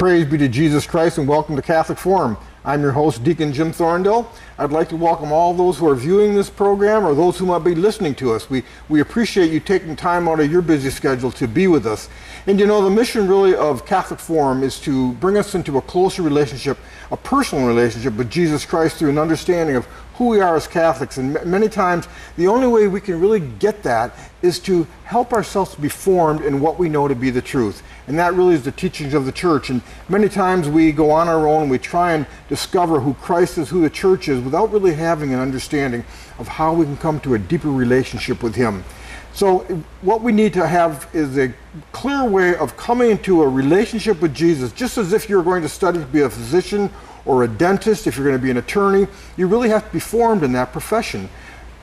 Praise be to Jesus Christ and welcome to Catholic Forum. I'm your host, Deacon Jim Thorndale. I'd like to welcome all those who are viewing this program or those who might be listening to us. We appreciate you taking time out of your busy schedule to be with us. And you know, the mission really of Catholic Forum is to bring us into a closer relationship, a personal relationship with Jesus Christ through an understanding of who we are as Catholics. And many times, the only way we can really get that is to help ourselves to be formed in what we know to be the truth. And that really is the teachings of the Church. And many times we go on our own and we try and discover who Christ is, who the Church is, without really having an understanding of how we can come to a deeper relationship with Him. So what we need to have is a clear way of coming into a relationship with Jesus, just as if you're going to study to be a physician or a dentist, if you're going to be an attorney. You really have to be formed in that profession.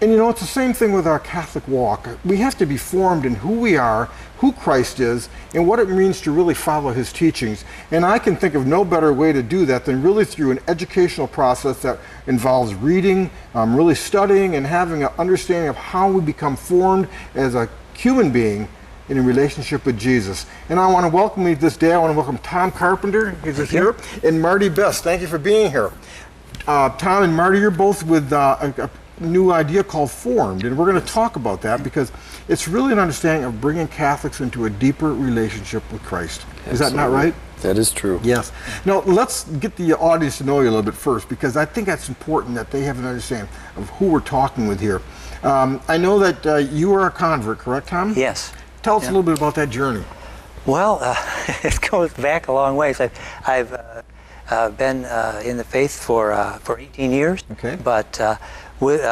And you know, it's the same thing with our Catholic walk. We have to be formed in who we are, who Christ is, and what it means to really follow His teachings. And I can think of no better way to do that than really through an educational process that involves reading, really studying, and having an understanding of how we become formed as a human being in a relationship with Jesus. And I want to welcome you this day. I want to welcome Tom Carpenter, he's here, and Marty Best. Thank you for being here. Tom and Marty, you're both with a new idea called Formed, and we're going to talk about that because it's really an understanding of bringing Catholics into a deeper relationship with Christ. Absolutely. Is that not right? That is true. Yes. Now, let's get the audience to know you a little bit first, because I think that's important that they have an understanding of who we're talking with here. I know that you are a convert, correct, Tom? Yes. Tell us a little bit about that journey. Well, it goes back a long ways. I've been in the faith for 18 years. Okay. But with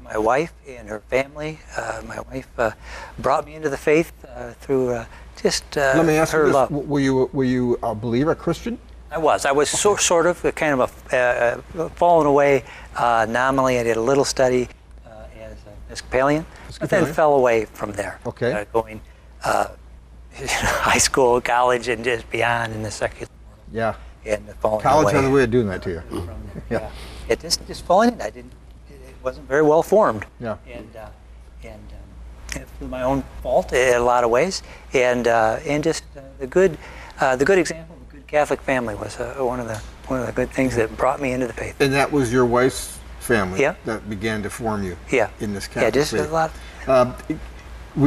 my wife and her family, my wife brought me into the faith through just Let me ask her you this. love. Were you a believer, a Christian? I was sort of kind of a fallen away nominally. I did a little study as an Episcopalian, but then fell away from there. Okay. Going high school, college, and just beyond in the secular world. Yeah. And falling College away has a way of doing that to you. Yeah. It just falling in. It wasn't very well formed. Yeah. And through my own fault in a lot of ways, and just the good example of a good Catholic family was one of the good things that brought me into the faith. And that was your wife's family. Yeah. That began to form you. Yeah. In this Catholic just faith. a lot.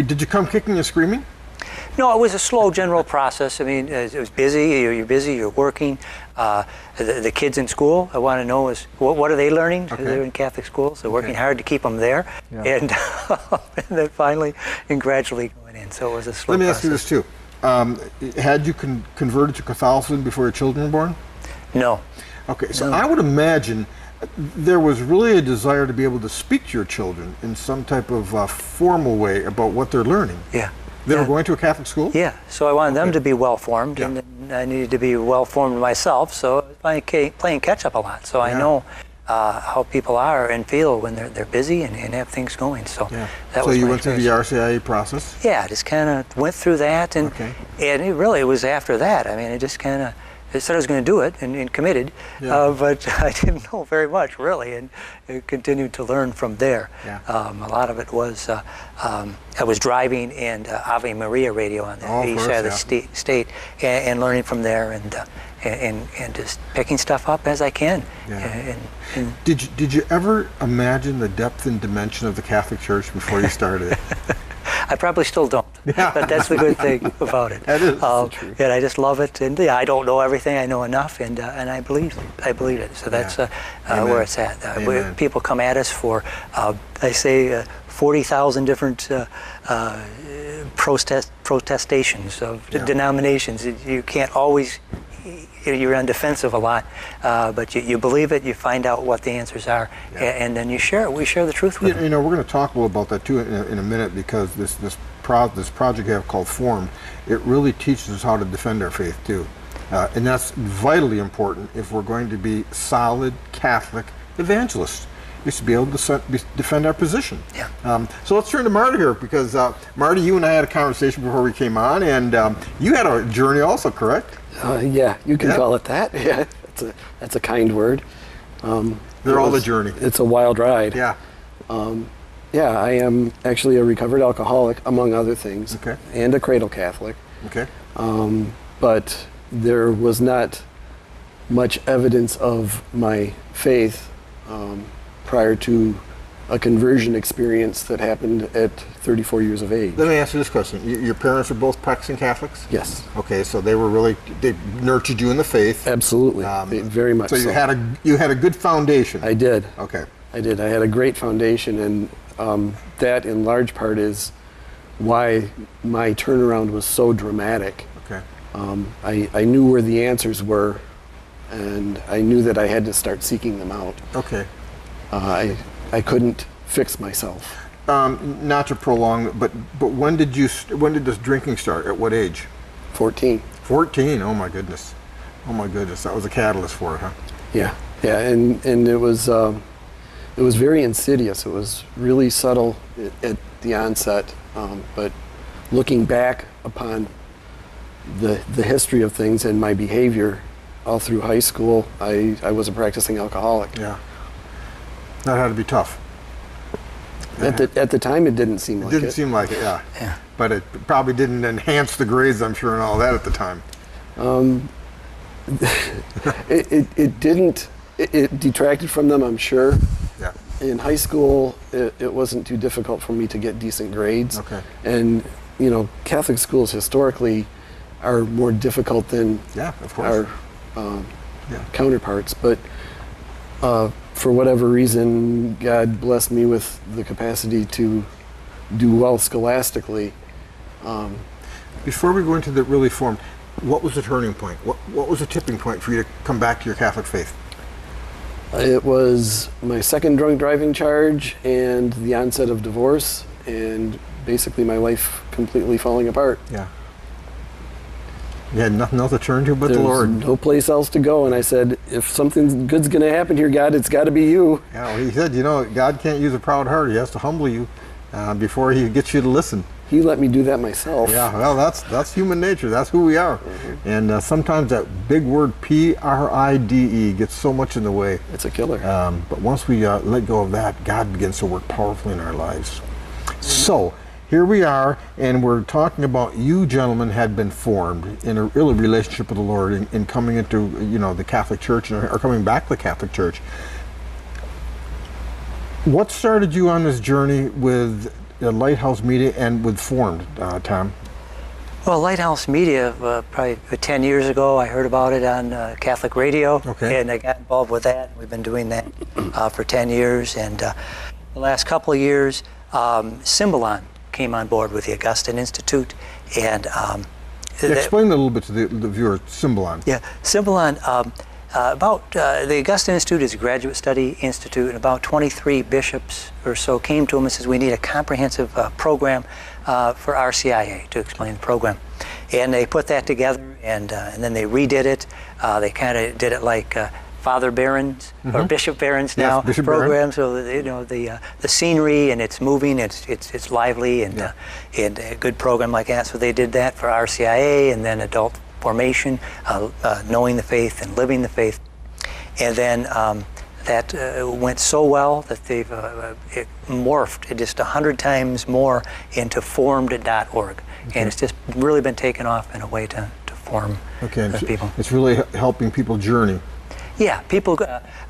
Did you come kicking and screaming? No, it was a slow general process. I mean, it was busy. You're busy. You're working. The kids in school, I want to know is what are they learning? Okay. They're in Catholic schools. They're working hard to keep them there, Yeah. and then finally and gradually going in. So it was a slow process. Let me ask you this too. Had you converted to Catholicism before your children were born? No. Okay, so No. I would imagine there was really a desire to be able to speak to your children in some type of formal way about what they're learning. Yeah. They were going to a Catholic school? Yeah, so I wanted them to be well-formed, Yeah. and then I needed to be well-formed myself, so I was playing catch-up a lot. So I know how people are and feel when they're busy and have things going. So that was you my went through the experience. RCIA process? Yeah, I just kind of went through that, and it was after that. I mean, it just kind of, I said I was going to do it and committed, but I didn't know very much really, and continued to learn from there. Yeah. A lot of it was I was driving and Ave Maria radio on the east side of the state, and learning from there, and just picking stuff up as I can. Yeah. Did you ever imagine the depth and dimension of the Catholic Church before you started it? I probably still don't, but that's the good thing about it. That is the truth. And I just love it, and I don't know everything. I know enough, and I believe it. So that's where it's at. People come at us for, I say, 40,000 different protestations of denominations. You can't always. You're on defensive a lot, but you believe it, you find out what the answers are, and then you share it. We share the truth with them. You know, we're going to talk a little about that too in a minute, because this project we have called Formed, it really teaches us how to defend our faith too. And that's vitally important if we're going to be solid Catholic evangelists. We should be able to defend our position. Yeah. So let's turn to Marty here, because Marty, you and I had a conversation before we came on, and you had a journey also, correct? Yeah, you can call it that. Yeah, that's a kind word. They're all the journey. It's a wild ride. Yeah. Yeah, I am actually a recovered alcoholic, among other things, Okay. and a cradle Catholic. Okay. But there was not much evidence of my faith prior to a conversion experience that happened at 34 years of age. Let me ask you this question. Your parents are both practicing Catholics? Yes. Okay, so they nurtured you in the faith. Absolutely, very much so. So you had a good foundation. I did. Okay. I did. I had a great foundation, and that in large part is why my turnaround was so dramatic. Okay. I knew where the answers were, and I knew that I had to start seeking them out. Okay. I couldn't fix myself. Not to prolong, but when did this drinking start? At what age? 14. 14. Oh my goodness. Oh my goodness. That was a catalyst for it, huh? Yeah. Yeah. And it was very insidious. It was really subtle at the onset. But looking back upon the history of things and my behavior all through high school, I was a practicing alcoholic. Yeah. That had to be tough. At the time, it didn't seem like it. It didn't seem like it, yeah. Yeah. But it probably didn't enhance the grades, I'm sure, and all that at the time. It didn't. It detracted from them, I'm sure. Yeah. In high school, it wasn't too difficult for me to get decent grades. Okay. And, Catholic schools historically are more difficult than Yeah, of course. our counterparts. But for whatever reason, God blessed me with the capacity to do well scholastically. Before we go into the really formed, what was the turning point? What was the tipping point for you to come back to your Catholic faith? It was my second drunk driving charge and the onset of divorce, and basically my life completely falling apart. Yeah. You had nothing else to turn to but the There's Lord. no place else to go, and I said, if something good's going to happen here, God, it's got to be you. Yeah, well, he said, God can't use a proud heart. He has to humble you before he gets you to listen. He let me do that myself. Yeah, well, that's human nature. That's who we are. Mm-hmm. And sometimes that big word PRIDE gets so much in the way. It's a killer. But once we let go of that, God begins to work powerfully in our lives. Mm-hmm. So here we are, and we're talking about you gentlemen had been formed in a real relationship with the Lord in coming into the Catholic Church or coming back to the Catholic Church. What started you on this journey with Lighthouse Media and with Formed, Tom? Well, Lighthouse Media, probably 10 years ago, I heard about it on Catholic radio, okay. And I got involved with that. We've been doing that for 10 years, and the last couple of years, Symbolon came on board with the Augustine Institute, and explain that a little bit to the viewer. Symbolon. Yeah, Symbolon. The Augustine Institute is a graduate study institute, and about 23 bishops or so came to him and says, we need a comprehensive program for RCIA to explain the program. And they put that together, and then they redid it. They kind of did it like Father Barron's or Bishop Barron's now Bishop program. So the scenery, and it's moving, it's lively, and a good program like that. So they did that for RCIA, and then adult formation, knowing the faith and living the faith. And then that went so well that they've it morphed just 100 times more into formed.org. Okay. And it's just really been taken off in a way to form people. It's really helping people journey. Yeah, people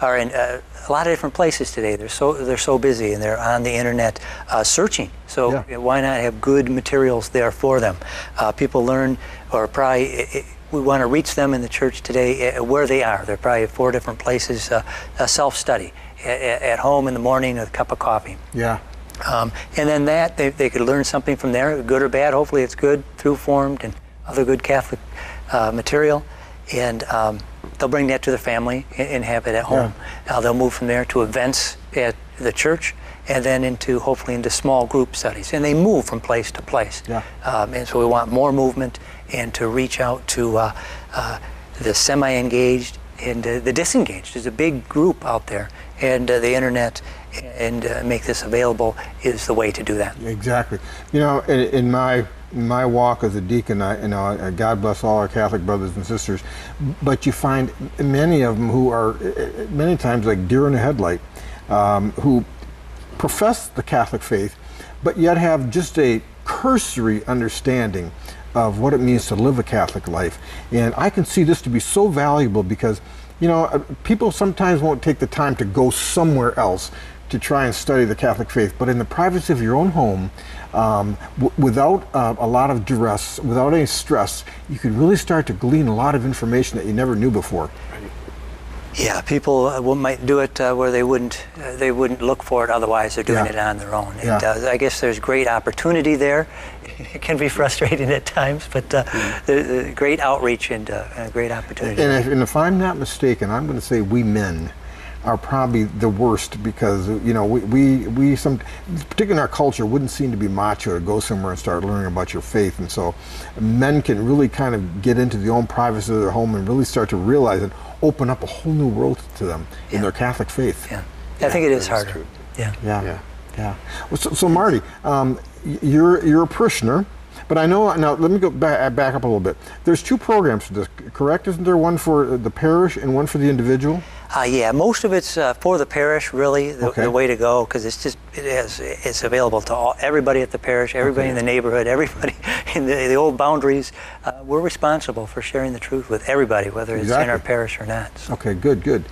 are in a lot of different places today. They're so busy, and they're on the internet searching. So why not have good materials there for them? People learn, or probably we want to reach them in the church today where they are. They're probably at 4 different places. Self-study at home in the morning with a cup of coffee. Yeah. And then they could learn something from there, good or bad. Hopefully it's good through Formed and other good Catholic material. And they'll bring that to their family and have it at home. They'll move from there to events at the church, and then hopefully into small group studies. And they move from place to place. Yeah. And so we want more movement and to reach out to the semi-engaged and the disengaged. There's a big group out there, and the internet and make this available is the way to do that. Exactly. In my walk as a deacon, God bless all our Catholic brothers and sisters, but you find many of them who are many times like deer in a headlight, who profess the Catholic faith, but yet have just a cursory understanding of what it means to live a Catholic life. And I can see this to be so valuable because, you know, people sometimes won't take the time to go somewhere else to try and study the Catholic faith, but in the privacy of your own home, without a lot of duress, without any stress, you could really start to glean a lot of information that you never knew before. Yeah, people might do it where they wouldn't look for it otherwise. They're doing Yeah. it on their own. Yeah. And I guess there's great opportunity there. It can be frustrating at times, but there's great outreach and great opportunity. And if I'm not mistaken, I'm going to say we men are probably the worst because, you know, we some, particularly in our culture, wouldn't seem to be macho to go somewhere and start learning about your faith. And so men can really kind of get into the own privacy of their home and really start to realize and open up a whole new world to them in their Catholic faith. Yeah, I think it is harder. true. Yeah. Yeah. Well, so Marty, you're a parishioner, but I know, now let me go back up a little bit. There's two programs for this, correct? Isn't there one for the parish and one for the individual? Yeah, most of it's for the parish, really, the way to go, because it's available to everybody at the parish, everybody in the neighborhood, everybody in the old boundaries. We're responsible for sharing the truth with everybody, whether it's in our parish or not. So. Okay, good.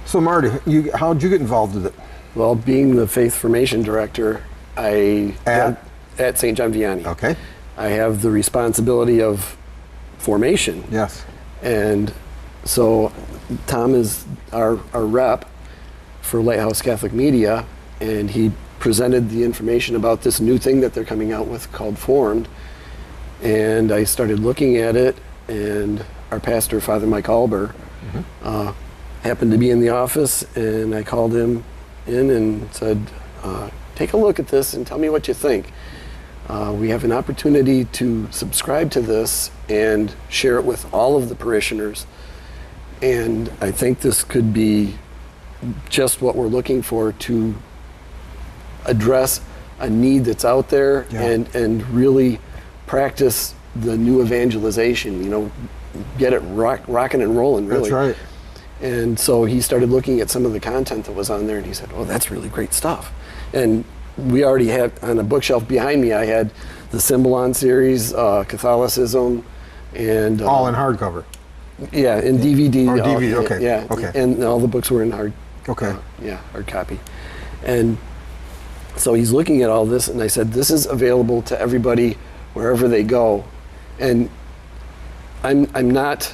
So Marty, how did you get involved with it? Well, being the faith formation director, at St. John Vianney. Okay. I have the responsibility of formation. Yes. And so Tom is our rep for Lighthouse Catholic Media, and he presented the information about this new thing that they're coming out with called Formed. And I started looking at it, and our pastor, Father Mike Alber, happened to be in the office, and I called him in and said, take a look at this and tell me what you think. We have an opportunity to subscribe to this and share it with all of the parishioners. And I think this could be just what we're looking for to address a need that's out there and really practice the new evangelization, you know, get it rocking and rolling, really. That's right. And so he started looking at some of the content that was on there, and he said, oh, that's really great stuff. And we already had, on a bookshelf behind me, I had the Symbolon series, Catholicism, and... all in hardcover? Yeah, in DVD. Or DVD, okay. Yeah, okay. And all the books were in hard. Okay. Hard copy. And so he's looking at all this, and I said, this is available to everybody wherever they go. And I'm not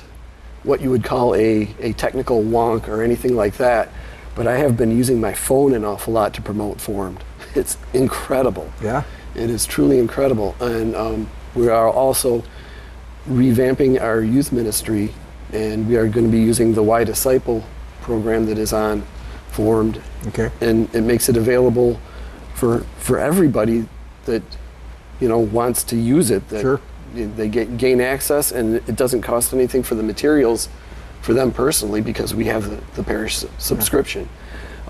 what you would call a technical wonk or anything like that, but I have been using my phone an awful lot to promote Formed. It's incredible. Yeah. It is truly incredible. And we are also revamping our youth ministry, and we are going to be using the Y Disciple program that is on Formed. Okay. And it makes it available for everybody that, you know, wants to use it. That Sure. They gain access, and it doesn't cost anything for the materials for them personally, because we have the parish subscription.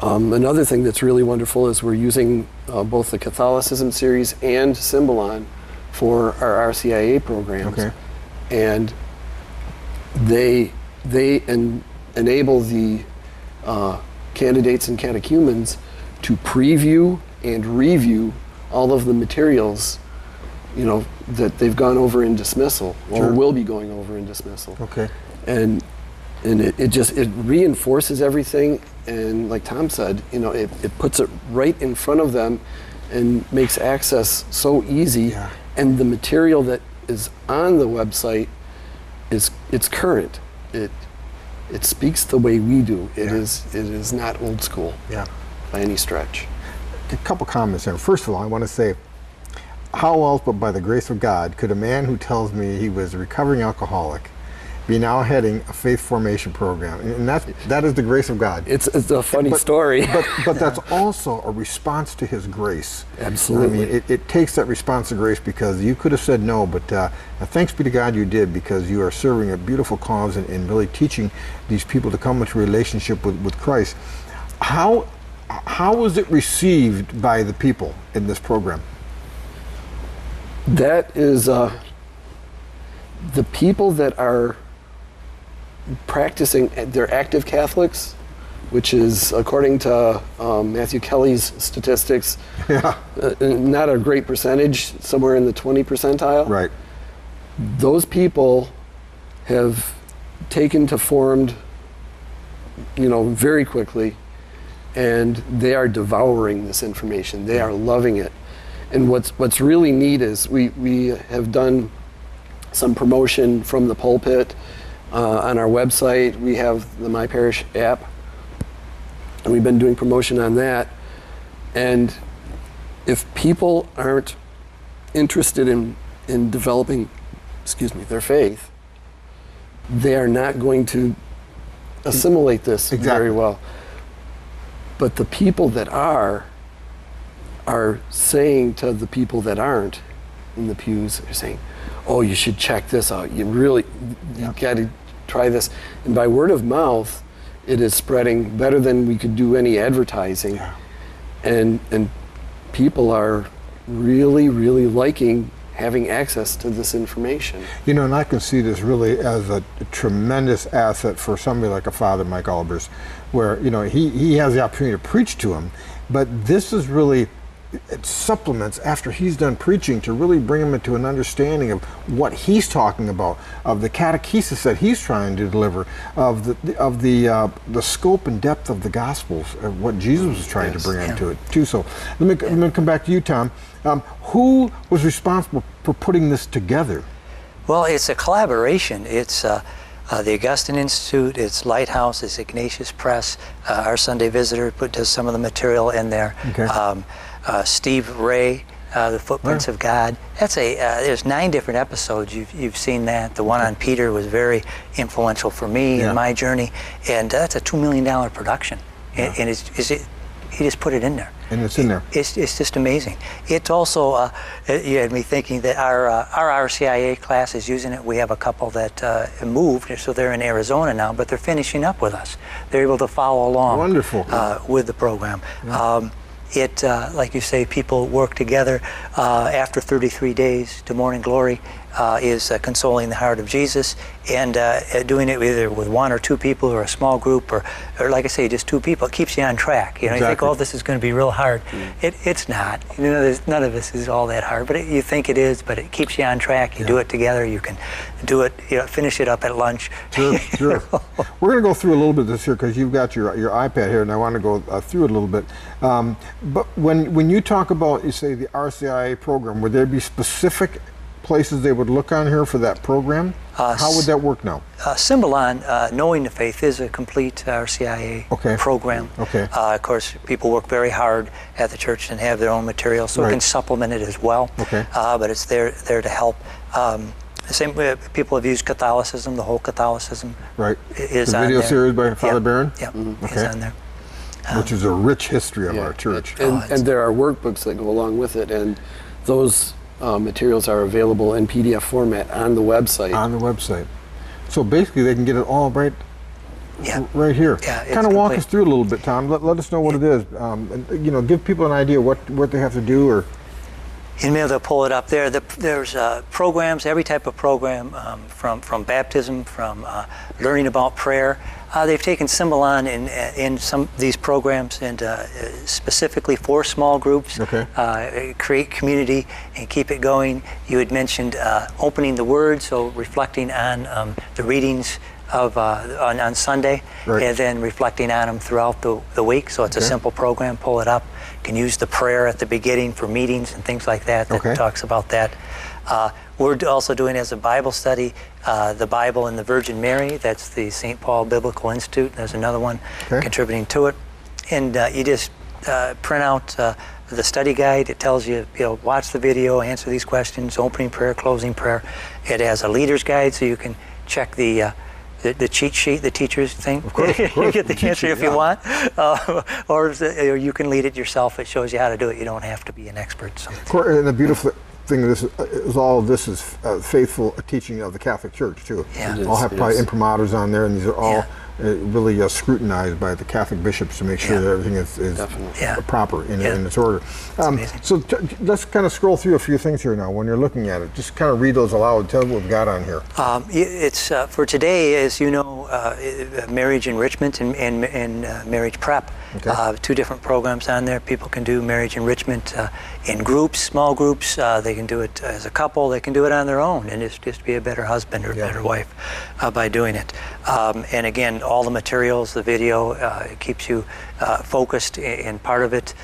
Another thing that's really wonderful is we're using both the Catholicism series and Symbolon for our RCIA programs. Okay. And they enable the candidates and catechumens to preview and review all of the materials, you know, that they've gone over in dismissal, or will be going over in dismissal. Okay. And it reinforces everything, and like Tom said, you know, it puts it right in front of them and makes access so easy. Yeah. And the material that is on the website it's current. It speaks the way we do. It is not old school. Yeah. By any stretch. A couple comments there. First of all, I want to say, how else but by the grace of God could a man who tells me he was a recovering alcoholic be now heading a faith formation program? And that is the grace of God. It's a funny story. But that's also a response to His grace. Absolutely. I mean, it takes that response to grace, because you could have said no, but thanks be to God you did, because you are serving a beautiful cause and really teaching these people to come into a relationship with Christ. How was it received by the people in this program? That is the people that are practicing, they're active Catholics, which is, according to Matthew Kelly's statistics, not a great percentage, somewhere in the 20 percentile. Right. Those people have taken to formed, very quickly, and they are devouring this information. They are loving it. And what's really neat is we have done some promotion from the pulpit on our website. We have the My Parish app, and we've been doing promotion on that. And if people aren't interested in developing, their faith, they are not going to assimilate this very well. But the people that are saying to the people that aren't in the pews, they're saying, oh, you should check this out. You got to try this. And by word of mouth, it is spreading better than we could do any advertising. Yeah. And people are really, really liking having access to this information. And I can see this really as a tremendous asset for somebody like a Father Mike Albers, where, he has the opportunity to preach to him, but this is really, it supplements after he's done preaching to really bring him into an understanding of what he's talking about, of the catechesis that he's trying to deliver, of the scope and depth of the Gospels, of what Jesus was trying to bring into it too. So let me come back to you, Tom. Who was responsible for putting this together? Well, it's a collaboration. It's the Augustine Institute, it's Lighthouse, it's Ignatius Press. Our Sunday Visitor does some of the material in there. Okay. Steve Ray, The Footprints of God. That's there's 9 different episodes. You've seen that. The one on Peter was very influential for me in my journey, and that's a $2 million production. And he just put it in there. And it's in there. It's just amazing. It's also, you had me thinking that our RCIA class is using it. We have a couple that moved, so they're in Arizona now, but they're finishing up with us. They're able to follow along. Wonderful. With the program. Yeah. Like you say, people work together. After 33 days to Morning Glory is Consoling the Heart of Jesus, and doing it either with 1 or 2 people or a small group, or like I say, just 2 people. It keeps you on track. You think, oh, this is going to be real hard. It's not. None of this is all that hard, but you think it is, but it keeps you on track. You do it together. You can do it, finish it up at lunch. Sure. We're going to go through a little bit of this here because you've got your iPad here, and I want to go through it a little bit. But when you talk about, you say, the RCIA program, would there be specific places they would look on here for that program? How would that work now? Symbolon, Knowing the Faith, is a complete RCIA program. Okay. Of course, people work very hard at the church and have their own material, so it can supplement it as well. Okay. But it's there to help. The same way people have used Catholicism, the whole Catholicism. Right. Is the on video there. Series by Father Barron? Yeah, is on there. Which is a rich history of our church. And there are workbooks that go along with it, and those materials are available in PDF format on the website. On the website. So basically they can get it all right here. Yeah, kind of walk us through it a little bit, Tom. Let us know what it is. And, give people an idea what they have to do. Or in mail, they'll pull it up there. There's programs, every type of program, from baptism, from learning about prayer. They've taken Symbolon in some of these programs and specifically for small groups, create community and keep it going. You had mentioned opening the Word, so reflecting on the readings of on Sunday, and then reflecting on them throughout the week. So it's a simple program. Pull it up. You can use the prayer at the beginning for meetings and things like that. That talks about that. We're also doing as a Bible study, the Bible and the Virgin Mary. That's the St. Paul Biblical Institute. There's another one contributing to it. And you just print out the study guide. It tells you, watch the video, answer these questions, opening prayer, closing prayer. It has a leader's guide, so you can check the cheat sheet, the teacher's thing. Of course. You get the answer if you want. Or you can lead it yourself. It shows you how to do it. You don't have to be an expert. So. And the beautiful thing is all of this is faithful teaching of the Catholic Church too. Yeah. All have probably imprimaturs on there, and these are all really scrutinized by the Catholic bishops to make sure that everything is proper in its order. So let's kind of scroll through a few things here now when you're looking at it. Just kind of read those aloud. Tell what we've got on here. It's for today, as you know, marriage enrichment and marriage prep. Okay. 2 different programs on there. People can do marriage enrichment in groups, small groups. They can do it as a couple. They can do it on their own and just be a better husband or a better wife by doing it. And again, all the materials, the video, it keeps you focused in part of it,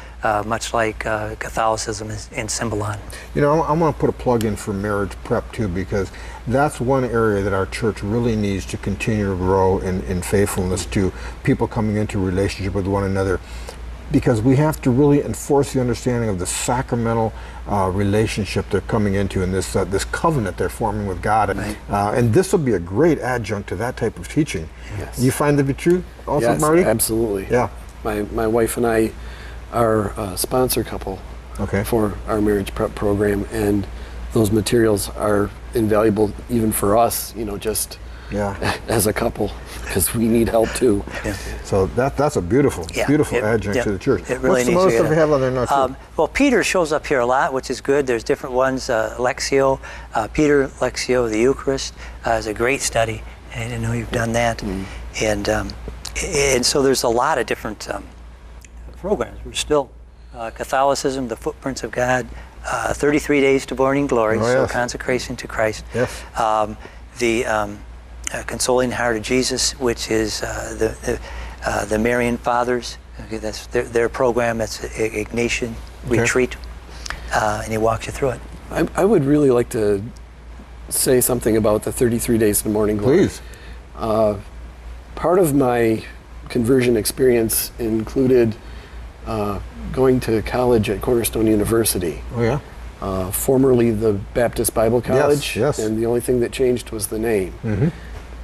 much like Catholicism is in Symbolon. You know, I'm going to put a plug in for marriage prep too, because that's one area that our church really needs to continue to grow in faithfulness to people coming into relationship with one another, because we have to really enforce the understanding of the sacramental relationship they're coming into in this covenant they're forming with God. Right. And this will be a great adjunct to that type of teaching. Yes. You find that to be true also, yes, Marty? Absolutely. Yeah. My wife and I are a sponsor couple for our marriage prep program, and those materials are invaluable even for us, you know, just as a couple, because we need help too. Yeah. So that's a beautiful adjunct to the church. It really What's the most stuff we have on there now? Well, Peter shows up here a lot, which is good. There's different ones. Lectio, Peter, Lectio, the Eucharist is a great study. I didn't know you've done that. And so there's a lot of different programs. We're still Catholicism, the Footprints of God, 33 Days to Morning Glory, so consecration to Christ. Yes. The Consoling Heart of Jesus, which is the Marian Fathers. Okay, that's their program. That's Ignatian Retreat, and he walks you through it. I would really like to say something about the 33 Days to Morning Glory. Please. Part of my conversion experience included going to college at Cornerstone University. Oh, yeah? Formerly the Baptist Bible College. Yes. And the only thing that changed was the name. Mm-hmm.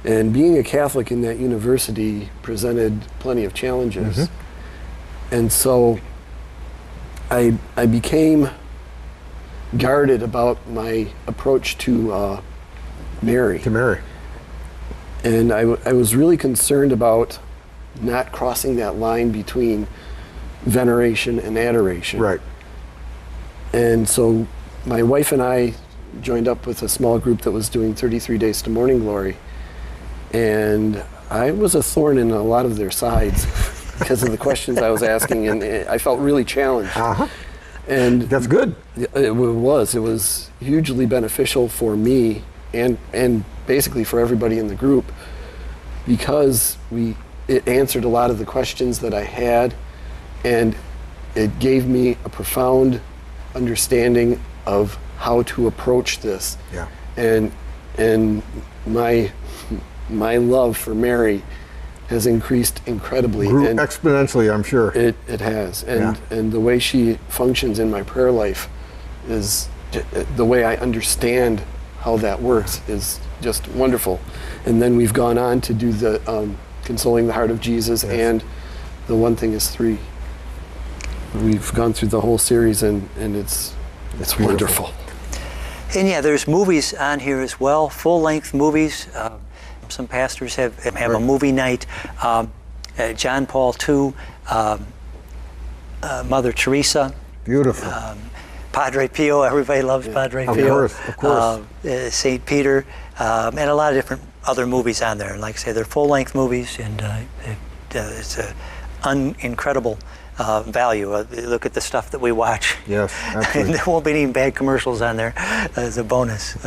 And being a Catholic in that university presented plenty of challenges. Mm-hmm. And so I became guarded about my approach to Mary. To Mary. And I was really concerned about not crossing that line between veneration and adoration. Right. And so my wife and I joined up with a small group that was doing 33 Days to Morning Glory. And I was a thorn in a lot of their sides because of the questions I was asking, and I felt really challenged. Uh-huh. And that's good. It was hugely beneficial for me and basically for everybody in the group, because it answered a lot of the questions that I had, and it gave me a profound understanding of how to approach this. Yeah. And my love for Mary has increased incredibly. Grew exponentially, I'm sure. It has. And the way she functions in my prayer life is, the way I understand how that works is just wonderful. And then we've gone on to do the Consoling the Heart of Jesus and the One Thing is Three. We've gone through the whole series, and it's wonderful. And there's movies on here as well, full-length movies. Some pastors have a movie night. John Paul II, Mother Teresa. Beautiful. Padre Pio, everybody loves Padre Pio. Of course. St. Peter, and a lot of different other movies on there. And like I say, they're full-length movies, and it's an incredible value. Look at the stuff that we watch. Yes, absolutely. And there won't be any bad commercials on there as a bonus.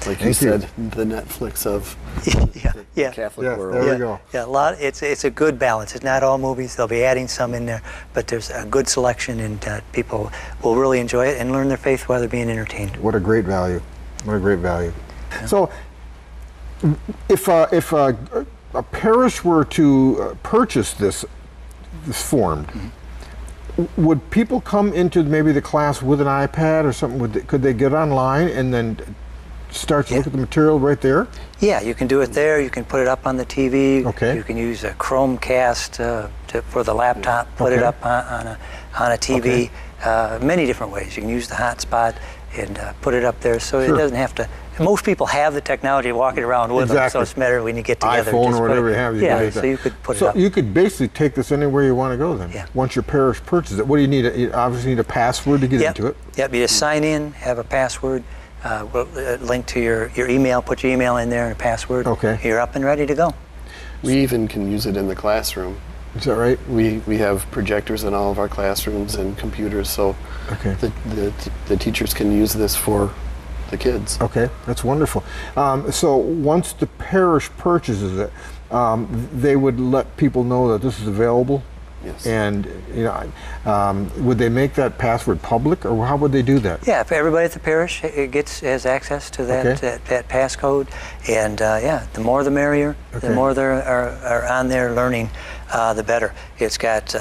Like you said, the Netflix of the Catholic world. There we go. Yeah, it's a good balance. It's not all movies. They'll be adding some in there, but there's a good selection, and people will really enjoy it and learn their faith while they're being entertained. What a great value. What a great value. Yeah. So, if a parish were to purchase this form, would people come into maybe the class with an iPad or something? Could they get online and then start to look at the material right there? Yeah, you can do it there. You can put it up on the TV. Okay. You can use a Chromecast for the laptop. Put it up on a TV. Many different ways. You can use the hotspot and put it up there, so it doesn't have to most people have the technology walking around with them, so Exactly. it's a matter when you get together. iPhone just or put whatever it- you have. You Yeah, can take so that. you could put it So up. you could basically take this anywhere you want to go then. Yeah. Once your parish purchases it, what do you need? You obviously need a password to get Yep. into it. Yep, you just sign in, have a password, link to your email, put your email in there and a password. Okay. You're up and ready to go. We even can use it in the classroom. Is that right? We have projectors in all of our classrooms and computers, so Okay. the teachers can use this for the kids. Okay, that's wonderful. So once the parish purchases it, they would let people know that this is available. Yes. And would they make that password public, or how would they do that? Yeah, if everybody at the parish has access to that Okay. that passcode, and yeah, the more the merrier. Okay. The more there are on there learning, the better. It's got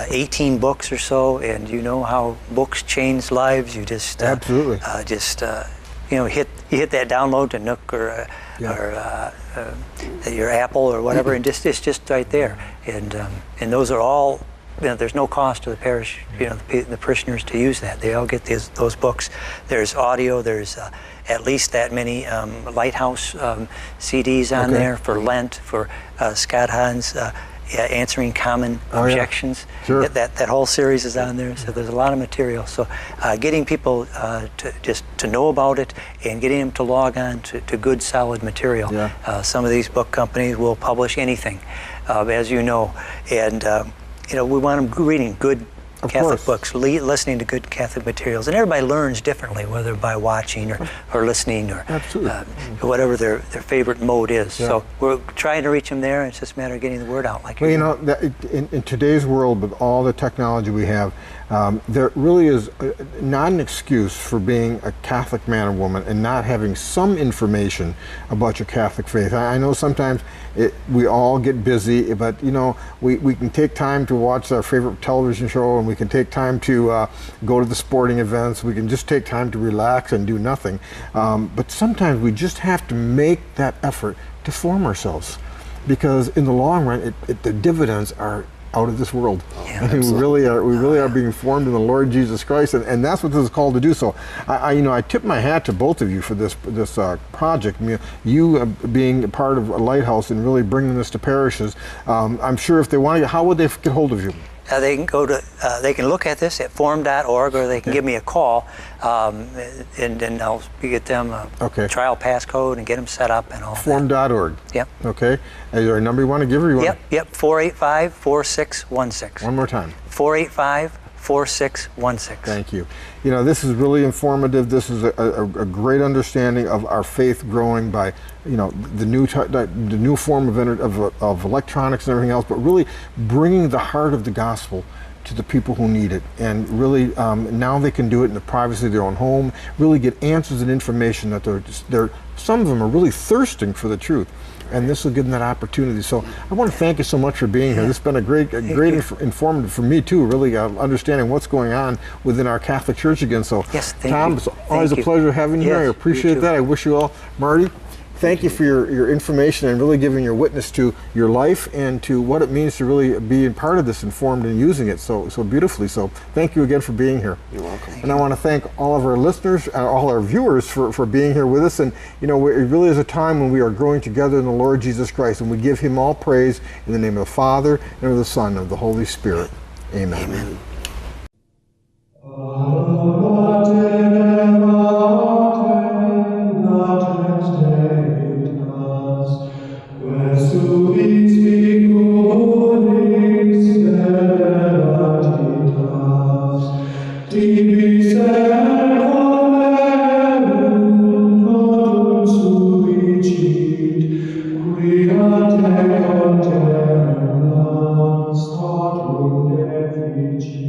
18 books or so, and you know how books change lives. You just Absolutely. you hit that download to Nook or your Apple or whatever, and it's just right there. And those are all. There's no cost to the parish, the parishioners to use that. They all get those books. There's audio. There's at least that many Lighthouse CDs on Okay. there for Lent, for Scott Hahn's answering common Oh, yeah. objections. Sure. That whole series is on there. So there's a lot of material. So getting people to know about it and getting them to log on to good, solid material. Yeah. Some of these book companies will publish anything, as you know, and we want them reading good Of Catholic course. books, listening to good Catholic materials, and everybody learns differently, whether by watching or listening or Absolutely. whatever their favorite mode is. Yeah. So we're trying to reach them there. It's just a matter of getting the word out. Like Well, you're doing. in today's world, with all the technology we have, there really is not an excuse for being a Catholic man or woman and not having some information about your Catholic faith. I know sometimes we all get busy, but we can take time to watch our favorite television show, and we can take time to go to the sporting events. We can just take time to relax and do nothing. But sometimes we just have to make that effort to form ourselves, because in the long run, the dividends are out of this world. Yeah, I mean, we really are being formed in the Lord Jesus Christ, and that's what this is called to do. So, I tip my hat to both of you for this project. I mean, you being a part of a Lighthouse and really bringing this to parishes. I'm sure if they want to, how would they get hold of you? They can go to, they can look at this at forum.org, or they can give me a call, and then I'll get them a Okay. trial passcode and get them set up and all that. Form.org. Yep. Okay. Is there a number you want to give, or you want? Yep, 485-4616. One more time. 485-4616. Thank you. This is really informative. This is a great understanding of our faith growing by, the new form of electronics and everything else, but really bringing the heart of the gospel to the people who need it. And really, now they can do it in the privacy of their own home, really get answers and information that some of them are really thirsting for the truth. And this will give them that opportunity. So I want to thank you so much for being here. This has been a great informative for me too, really understanding what's going on within our Catholic Church again. So Yes, thank Tom, you. it's always a Thank you. pleasure having you Yes, here. I you appreciate too. that. I wish you all, Marty, thank you for your information and really giving your witness to your life and to what it means to really be a part of this, informed and using it so beautifully. So thank you again for being here. You're welcome. And I want to thank all of our listeners, all our viewers for being here with us. And it really is a time when we are growing together in the Lord Jesus Christ, and we give him all praise in the name of the Father, and of the Son, and of the Holy Spirit. Amen. Amen. Statum Dei